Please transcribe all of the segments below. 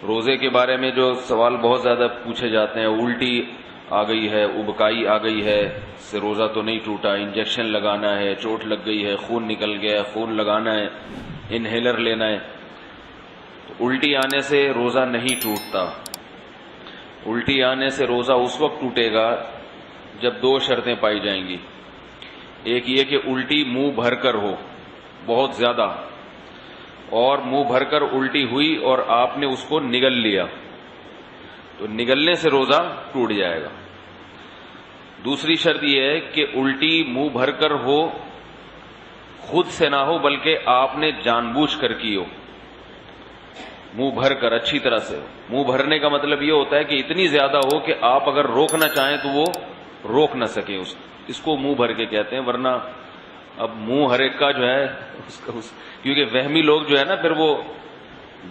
روزے کے بارے میں جو سوال بہت زیادہ پوچھے جاتے ہیں، الٹی آ گئی ہے، ابکائی آ گئی ہے، اس سے روزہ تو نہیں ٹوٹا، انجیکشن لگانا ہے، چوٹ لگ گئی ہے، خون نکل گیا ہے، خون لگانا ہے، انہیلر لینا ہے، تو الٹی آنے سے روزہ نہیں ٹوٹتا۔ الٹی آنے سے روزہ اس وقت ٹوٹے گا جب دو شرطیں پائی جائیں گی۔ ایک یہ کہ الٹی منہ بھر کر ہو بہت زیادہ، اور منہ بھر کر الٹی ہوئی اور آپ نے اس کو نگل لیا تو نگلنے سے روزہ ٹوٹ جائے گا۔ دوسری شرط یہ ہے کہ الٹی منہ بھر کر ہو، خود سے نہ ہو بلکہ آپ نے جان بوجھ کر کی ہو، منہ بھر کر اچھی طرح سے۔ منہ بھرنے کا مطلب یہ ہوتا ہے کہ اتنی زیادہ ہو کہ آپ اگر روکنا چاہیں تو وہ روک نہ سکیں، اس کو منہ بھر کے کہتے ہیں۔ ورنہ اب منہ ہر ایک کا جو ہے کیونکہ وہمی لوگ جو ہے نا، پھر وہ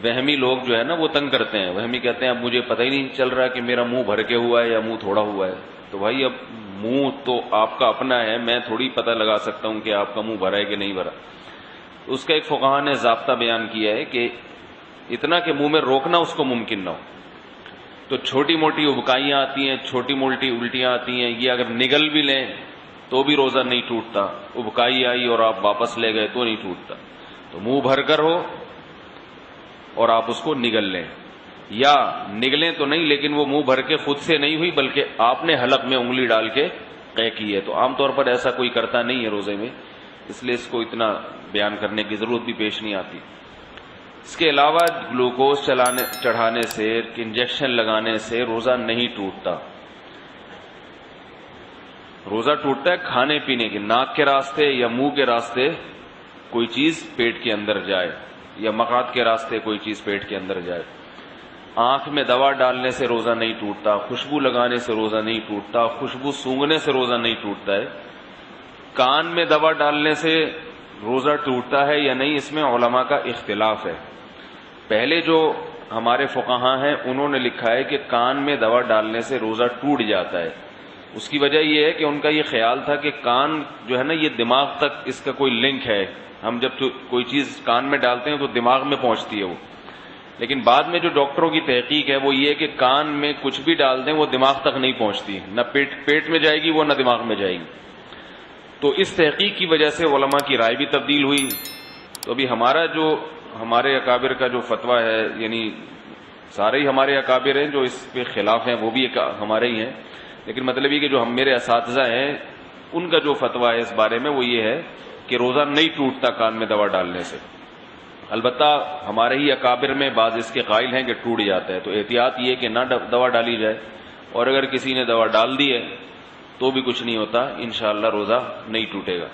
وہمی لوگ جو ہے نا وہ تنگ کرتے ہیں۔ وہمی کہتے ہیں اب مجھے پتہ ہی نہیں چل رہا کہ میرا منہ بھر کے ہوا ہے یا منہ تھوڑا ہوا ہے۔ تو بھائی اب منہ تو آپ کا اپنا ہے، میں تھوڑی پتہ لگا سکتا ہوں کہ آپ کا منہ بھرا ہے کہ نہیں بھرا۔ اس کا ایک فقہا نے ضابطہ بیان کیا ہے کہ اتنا کہ منہ میں روکنا اس کو ممکن نہ ہو۔ تو چھوٹی موٹی ابکائیاں آتی ہیں، چھوٹی موٹی الٹیاں آتی ہیں، یہ اگر نگل بھی لیں تو بھی روزہ نہیں ٹوٹتا۔ ابکائی آئی اور آپ واپس لے گئے تو نہیں ٹوٹتا۔ تو منہ بھر کر ہو اور آپ اس کو نگل لیں، یا نگلیں تو نہیں لیکن وہ منہ بھر کے خود سے نہیں ہوئی بلکہ آپ نے حلق میں انگلی ڈال کے قے کی ہے۔ تو عام طور پر ایسا کوئی کرتا نہیں ہے روزے میں، اس لیے اس کو اتنا بیان کرنے کی ضرورت بھی پیش نہیں آتی۔ اس کے علاوہ گلوکوز چڑھانے سے، انجیکشن لگانے سے روزہ نہیں ٹوٹتا۔ روزہ ٹوٹتا ہے کھانے پینے کے، ناک کے راستے یا منہ کے راستے کوئی چیز پیٹ کے اندر جائے، یا مقعد کے راستے کوئی چیز پیٹ کے اندر جائے۔ آنکھ میں دوا ڈالنے سے روزہ نہیں ٹوٹتا، خوشبو لگانے سے روزہ نہیں ٹوٹتا، خوشبو سونگھنے سے روزہ نہیں ٹوٹتا ہے۔ کان میں دوا ڈالنے سے روزہ ٹوٹتا ہے یا نہیں، اس میں علماء کا اختلاف ہے۔ پہلے جو ہمارے فقہاء ہیں انہوں نے لکھا ہے کہ کان میں دوا ڈالنے سے روزہ ٹوٹ جاتا ہے۔ اس کی وجہ یہ ہے کہ ان کا یہ خیال تھا کہ کان جو ہے نا یہ دماغ تک اس کا کوئی لنک ہے، ہم جب کوئی چیز کان میں ڈالتے ہیں تو دماغ میں پہنچتی ہے وہ، لیکن بعد میں جو ڈاکٹروں کی تحقیق ہے وہ یہ کہ کان میں کچھ بھی ڈال دیں وہ دماغ تک نہیں پہنچتی، نہ پیٹ میں جائے گی وہ، نہ دماغ میں جائے گی۔ تو اس تحقیق کی وجہ سے علماء کی رائے بھی تبدیل ہوئی۔ تو ابھی ہمارے اکابر کا جو فتویٰ ہے، یعنی سارے ہی ہمارے اکابر ہیں جو اس پہ خلاف ہیں، وہ بھی ہمارے ہی ہیں، لیکن مطلب یہ کہ جو میرے اساتذہ ہیں ان کا جو فتویٰ ہے اس بارے میں وہ یہ ہے کہ روزہ نہیں ٹوٹتا کان میں دوا ڈالنے سے۔ البتہ ہمارے ہی اکابر میں بعض اس کے قائل ہیں کہ ٹوٹ جاتا ہے، تو احتیاط یہ کہ نہ دوا ڈالی جائے، اور اگر کسی نے دوا ڈال دی ہے تو بھی کچھ نہیں ہوتا، انشاءاللہ روزہ نہیں ٹوٹے گا۔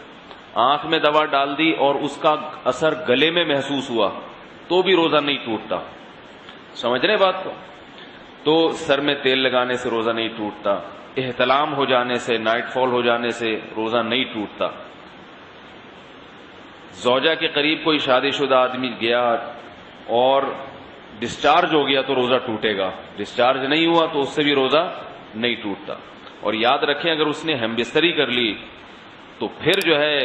آنکھ میں دوا ڈال دی اور اس کا اثر گلے میں محسوس ہوا تو بھی روزہ نہیں ٹوٹتا، سمجھ رہے بات کو؟ تو سر میں تیل لگانے سے روزہ نہیں ٹوٹتا، احتلام ہو جانے سے، نائٹ فال ہو جانے سے روزہ نہیں ٹوٹتا۔ زوجہ کے قریب کوئی شادی شدہ آدمی گیا اور ڈسچارج ہو گیا تو روزہ ٹوٹے گا، ڈسچارج نہیں ہوا تو اس سے بھی روزہ نہیں ٹوٹتا۔ اور یاد رکھیں اگر اس نے ہم بستری کر لی تو پھر جو ہے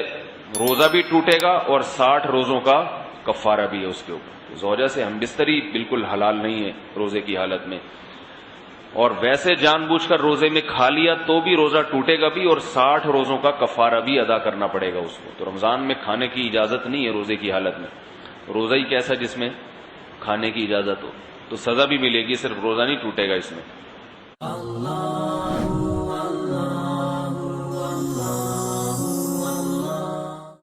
روزہ بھی ٹوٹے گا اور 60 روزوں کا کفارہ بھی ہے اس کے اوپر۔ زوجہ سے ہم بستری بالکل حلال نہیں ہے روزے کی حالت میں، اور ویسے جان بوجھ کر روزے میں کھا لیا تو بھی روزہ ٹوٹے گا بھی، اور 60 روزوں کا کفارہ بھی ادا کرنا پڑے گا اس کو۔ تو رمضان میں کھانے کی اجازت نہیں ہے روزے کی حالت میں، روزہ ہی کیسا جس میں کھانے کی اجازت ہو، تو سزا بھی ملے گی، صرف روزہ نہیں ٹوٹے گا اس میں۔